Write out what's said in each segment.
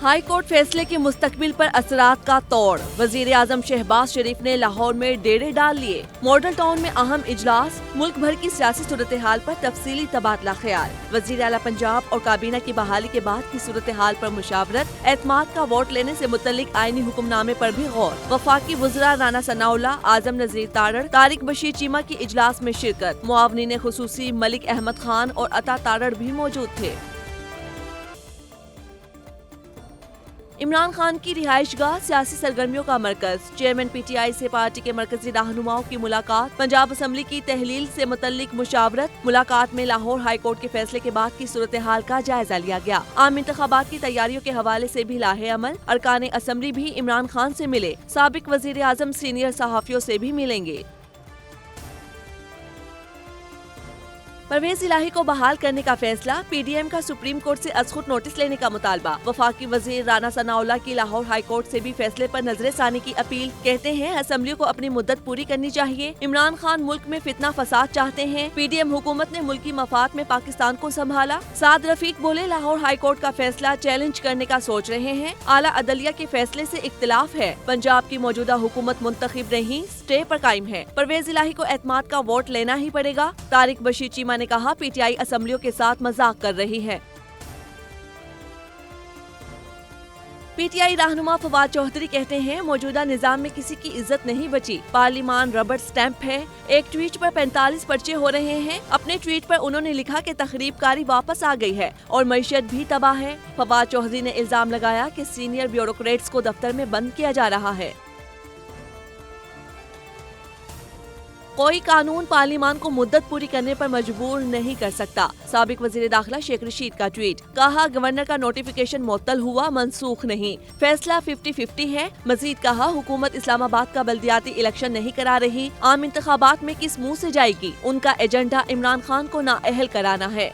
High court فیصلے کے مستقبل پر اثرات کا توڑ، وزیر اعظم شہباز شریف نے لاہور میں ڈیرے ڈال لیے، ماڈل ٹاؤن میں اہم اجلاس، ملک بھر کی سیاسی صورتحال پر تفصیلی تبادلہ خیال، وزیر اعلیٰ پنجاب اور کابینہ کی بحالی کے بعد کی صورتحال پر مشاورت، اعتماد کا ووٹ لینے سے متعلق آئینی حکم نامے پر بھی غور، وفاقی وزراء رانا ثناءاللہ، اعظم نذیر تارڑ، طارق بشیر چیمہ کی اجلاس میں شرکت، معاونین خصوصی ملک احمد خان اور عطا تارڑ بھی موجود تھے۔ عمران خان کی رہائش گاہ سیاسی سرگرمیوں کا مرکز، چیئرمین پی ٹی آئی سے پارٹی کے مرکزی رہنماؤں کی ملاقات، پنجاب اسمبلی کی تحلیل سے متعلق مشاورت، ملاقات میں لاہور ہائی کورٹ کے فیصلے کے بعد کی صورتحال کا جائزہ لیا گیا، عام انتخابات کی تیاریوں کے حوالے سے بھی لاہے عمل، ارکان اسمبلی بھی عمران خان سے ملے، سابق وزیر اعظم سینئر صحافیوں سے بھی ملیں گے۔ پرویز الہی کو بحال کرنے کا فیصلہ، پی ڈی ایم کا سپریم کورٹ سے از خود نوٹس لینے کا مطالبہ، وفاقی وزیر رانا ثناءاللہ کی لاہور ہائی کورٹ سے بھی فیصلے پر نظر ثانی کی اپیل، کہتے ہیں اسمبلی کو اپنی مدت پوری کرنی چاہیے، عمران خان ملک میں فتنہ فساد چاہتے ہیں، پی ڈی ایم حکومت نے ملکی مفاد میں پاکستان کو سنبھالا، سعد رفیق بولے لاہور ہائی کورٹ کا فیصلہ چیلنج کرنے کا سوچ رہے ہیں، اعلیٰ عدلیہ کے فیصلے سے اختلاف ہے، پنجاب کی موجودہ حکومت منتخب نہیں، سٹے پر قائم ہے، پرویز الہی کو اعتماد کا ووٹ لینا ہی پڑے گا، طارق بشیر چیمہ نے کہا پی ٹی آئی اسمبلیوں کے ساتھ مذاق کر رہی ہے۔ پی ٹی آئی رہنما فواد چوہدری کہتے ہیں موجودہ نظام میں کسی کی عزت نہیں بچی، پارلیمان ربڑ سٹیمپ ہے، ایک ٹویٹ پر 45 پرچے ہو رہے ہیں، اپنے ٹویٹ پر انہوں نے لکھا کہ تخریب کاری واپس آ گئی ہے اور معیشت بھی تباہ ہے۔ فواد چوہدری نے الزام لگایا کہ سینئر بیوروکریٹس کو دفتر میں بند کیا جا رہا ہے۔ کوئی قانون پارلیمان کو مدت پوری کرنے پر مجبور نہیں کر سکتا، سابق وزیر داخلہ شیخ رشید کا ٹویٹ، کہا گورنر کا نوٹیفیکیشن معطل ہوا، منسوخ نہیں، فیصلہ 50-50 ہے، مزید کہا حکومت اسلام آباد کا بلدیاتی الیکشن نہیں کرا رہی، عام انتخابات میں کس منہ سے جائے گی، ان کا ایجنڈا عمران خان کو نااہل کرانا ہے۔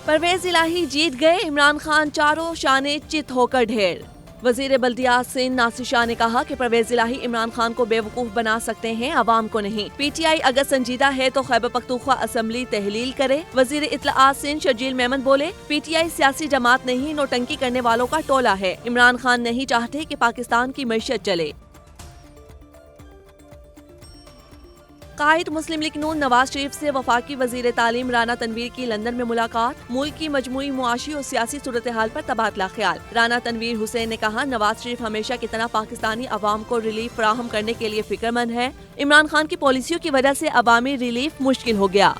پرویز الہی جیت گئے، عمران خان چاروں شانے چت ہو کر ڈھیر، وزیر بلدیات سندھ ناصر شاہ نے کہا کہ پرویز الہی عمران خان کو بیوقوف بنا سکتے ہیں، عوام کو نہیں، پی ٹی آئی اگر سنجیدہ ہے تو خیبر پختونخوا اسمبلی تحلیل کرے، وزیر اطلاعات سندھ شرجیل میمن بولے پی ٹی آئی سیاسی جماعت نہیں، نوٹنکی کرنے والوں کا ٹولہ ہے، عمران خان نہیں چاہتے کہ پاکستان کی معیشت چلے۔ قائد مسلم لیگ نون نواز شریف سے وفاقی وزیر تعلیم رانا تنویر کی لندن میں ملاقات، ملک کی مجموعی معاشی اور سیاسی صورتحال پر تبادلہ خیال، رانا تنویر حسین نے کہا نواز شریف ہمیشہ کی طرح پاکستانی عوام کو ریلیف فراہم کرنے کے لیے فکر مند ہے، عمران خان کی پالیسیوں کی وجہ سے عوامی ریلیف مشکل ہو گیا۔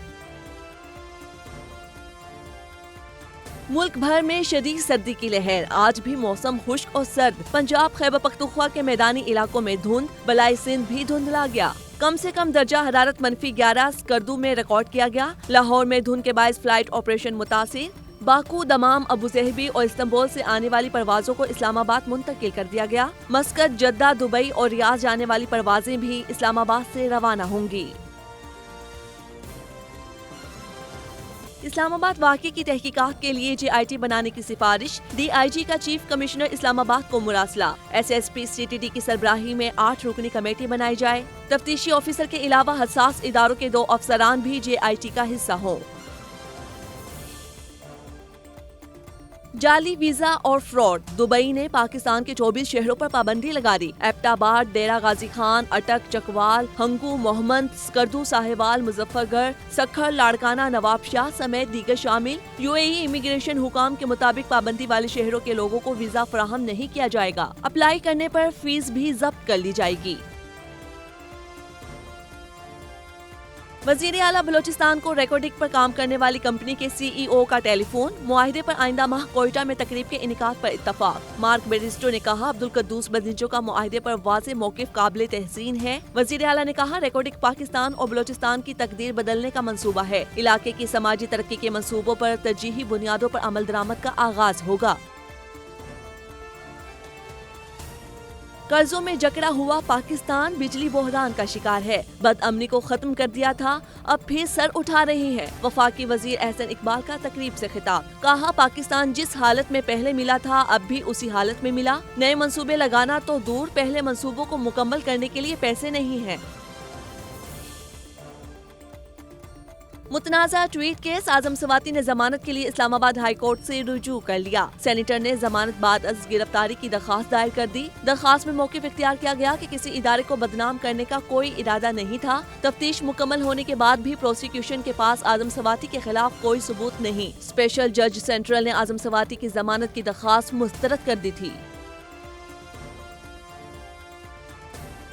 ملک بھر میں شدید سردی کی لہر، آج بھی موسم خشک اور سرد، پنجاب خیبر پختونخوا کے میدانی علاقوں میں دھند، بلائی سندھ بھی دھندلا گیا، کم سے کم درجہ حرارت -11 سکردو میں ریکارڈ کیا گیا، لاہور میں دھند کے باعث فلائٹ آپریشن متاثر، باکو، دمام، ابوظہبی اور استنبول سے آنے والی پروازوں کو اسلام آباد منتقل کر دیا گیا، مسقط، جدہ، دبئی اور ریاض جانے والی پروازیں بھی اسلام آباد سے روانہ ہوں گی۔ اسلام آباد واقعے کی تحقیقات کے لیے جے آئی ٹی بنانے کی سفارش، ڈی آئی جی کا چیف کمشنر اسلام آباد کو مراسلہ، S P C T D کی سربراہی میں 8 رکنی کمیٹی بنائی جائے، تفتیشی آفیسر کے علاوہ حساس اداروں کے 2 افسران بھی جے آئی ٹی کا حصہ ہوں۔ جعلی ویزا اور فراڈ، دبئی نے پاکستان کے 24 شہروں پر پابندی لگا دی، ایبٹ آباد، ڈیرہ غازی خان، اٹک، چکوال، ہنگو، محمد، سکردو، ساہیوال، مظفر گڑھ، سکھر، لاڑکانہ، نواب شاہ سمیت دیگر شامل، یو اے ای امیگریشن حکام کے مطابق پابندی والے شہروں کے لوگوں کو ویزا فراہم نہیں کیا جائے گا، اپلائی کرنے پر فیس بھی ضبط کر لی جائے گی۔ وزیر اعلیٰ بلوچستان کو ریکارڈنگ پر کام کرنے والی کمپنی کے سی ای او کا ٹیلی فون، معاہدے پر آئندہ ماہ کوئٹہ میں تقریب کے انعقاد پر اتفاق، مارک بیریسٹو نے کہا عبدالقدوس بدنجو کا معاہدے پر واضح موقف قابل تحسین ہے، وزیر اعلیٰ نے کہا ریکارڈنگ پاکستان اور بلوچستان کی تقدیر بدلنے کا منصوبہ ہے، علاقے کی سماجی ترقی کے منصوبوں پر ترجیحی بنیادوں پر عمل درآمد کا آغاز ہوگا۔ قرضوں میں جکڑا ہوا پاکستان بجلی بحران کا شکار ہے، بد امنی کو ختم کر دیا تھا، اب پھر سر اٹھا رہی ہے، وفاقی وزیر احسن اقبال کا تقریب سے خطاب، کہا پاکستان جس حالت میں پہلے ملا تھا اب بھی اسی حالت میں ملا، نئے منصوبے لگانا تو دور، پہلے منصوبوں کو مکمل کرنے کے لیے پیسے نہیں ہیں۔ متنازع ٹویٹ کیس، اعظم سواتی نے ضمانت کے لیے اسلام آباد ہائی کورٹ سے رجوع کر لیا۔ سینیٹر نے ضمانت بعد از گرفتاری کی درخواست دائر کر دی۔ درخواست میں موقف اختیار کیا گیا کہ کسی ادارے کو بدنام کرنے کا کوئی ارادہ نہیں تھا۔ تفتیش مکمل ہونے کے بعد بھی پروسیکیوشن کے پاس اعظم سواتی کے خلاف کوئی ثبوت نہیں۔ اسپیشل جج سینٹرل نے اعظم سواتی کی ضمانت کی درخواست مسترد کر دی تھی۔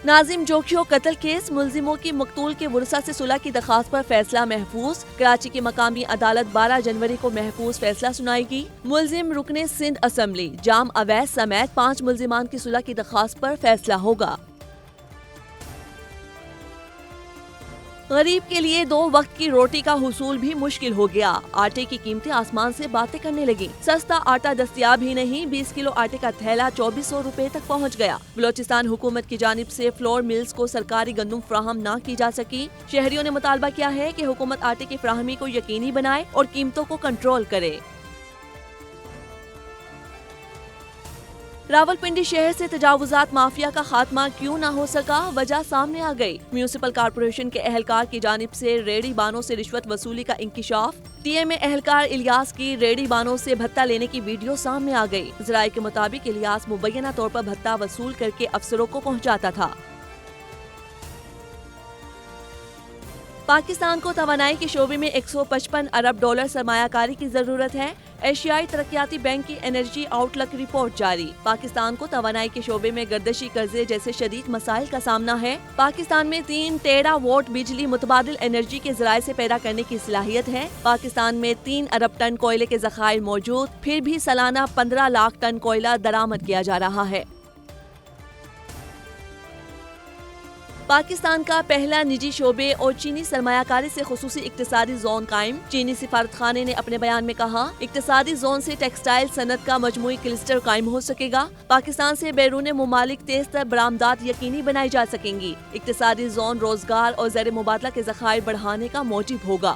ناظم جوکھیو قتل کیس، ملزموں کی مقتول کے ورثاء سے صلح کی درخواست پر فیصلہ محفوظ۔ کراچی کی مقامی عدالت 12 جنوری کو محفوظ فیصلہ سنائے گی۔ ملزم رکن سندھ اسمبلی جام اویس سمیت 5 ملزمان کی صلح کی درخواست پر فیصلہ ہوگا۔ غریب کے لیے 2 وقت کی روٹی کا حصول بھی مشکل ہو گیا۔ آٹے کی قیمتیں آسمان سے باتیں کرنے لگیں۔ سستا آٹا دستیاب ہی نہیں، 20 کلو آٹے کا تھیلا 2400 روپے تک پہنچ گیا۔ بلوچستان حکومت کی جانب سے فلور ملز کو سرکاری گندم فراہم نہ کی جا سکی۔ شہریوں نے مطالبہ کیا ہے کہ حکومت آٹے کی فراہمی کو یقینی بنائے اور قیمتوں کو کنٹرول کرے۔ راولپنڈی شہر سے تجاوزات مافیا کا خاتمہ کیوں نہ ہو سکا، وجہ سامنے آ گئی۔ میونسپل کارپوریشن کے اہلکار کی جانب سے ریڑھی بانوں سے رشوت وصولی کا انکشاف۔ ٹی ایم اے اہلکار الیاس کی ریڑھی بانوں سے بھتہ لینے کی ویڈیو سامنے آ گئی۔ ذرائع کے مطابق الیاس مبینہ طور پر بھتہ وصول کر کے افسروں کو پہنچاتا تھا۔ پاکستان کو توانائی کے شعبے میں 155 ارب ڈالر سرمایہ کاری کی ضرورت ہے۔ ایشیائی ترقیاتی بینک کی انرجی آؤٹ لک رپورٹ جاری۔ پاکستان کو توانائی کے شعبے میں گردشی قرضے جیسے شدید مسائل کا سامنا ہے۔ پاکستان میں 3 ٹیرا واٹ بجلی متبادل انرجی کے ذرائع سے پیدا کرنے کی صلاحیت ہے۔ پاکستان میں 3 ارب ٹن کوئلے کے ذخائر موجود، پھر بھی سالانہ 15 لاکھ ٹن کوئلہ درآمد کیا جا رہا ہے۔ پاکستان کا پہلا نجی شعبے اور چینی سرمایہ کاری سے خصوصی اقتصادی زون قائم۔ چینی سفارت خانے نے اپنے بیان میں کہا، اقتصادی زون سے ٹیکسٹائل صنعت کا مجموعی کلسٹر قائم ہو سکے گا۔ پاکستان سے بیرون ممالک تیز تر برآمدات یقینی بنائی جا سکیں گی۔ اقتصادی زون روزگار اور زیر مبادلہ کے ذخائر بڑھانے کا موجب ہوگا۔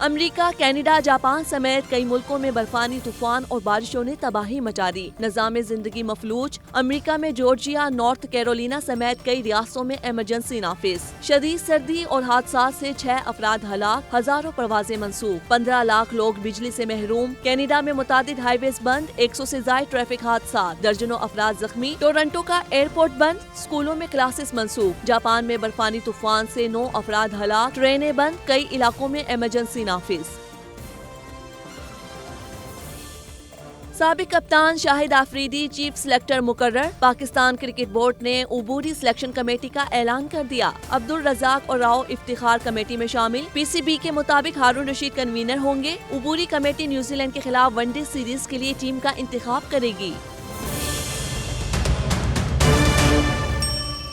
امریکہ، کینیڈا، جاپان سمیت کئی ملکوں میں برفانی طوفان اور بارشوں نے تباہی مچا دی، نظام زندگی مفلوج۔ امریکہ میں جارجیا، نارتھ کیرولینا سمیت کئی ریاستوں میں ایمرجنسی نافذ۔ شدید سردی اور حادثات سے 6 افراد ہلاک، ہزاروں پروازیں منسوخ، 15 لاکھ لوگ بجلی سے محروم۔ کینیڈا میں متعدد ہائی ویز بند، 100 سے زائد ٹریفک حادثات، درجنوں افراد زخمی۔ ٹورنٹو کا ایئرپورٹ بند، اسکولوں میں کلاسز منسوخ۔ جاپان میں برفانی طوفان سے 9 افراد ہلاک، ٹرینیں بند، کئی علاقوں میں ایمرجنسی نافذ۔ سابق کپتان شاہد آفریدی چیف سلیکٹر مقرر۔ پاکستان کرکٹ بورڈ نے عبوری سلیکشن کمیٹی کا اعلان کر دیا۔ عبدالرزاق اور راؤ افتخار کمیٹی میں شامل۔ پی سی بی کے مطابق ہارون رشید کنوینر ہوں گے۔ عبوری کمیٹی نیوزی لینڈ کے خلاف ون ڈے سیریز کے لیے ٹیم کا انتخاب کرے گی۔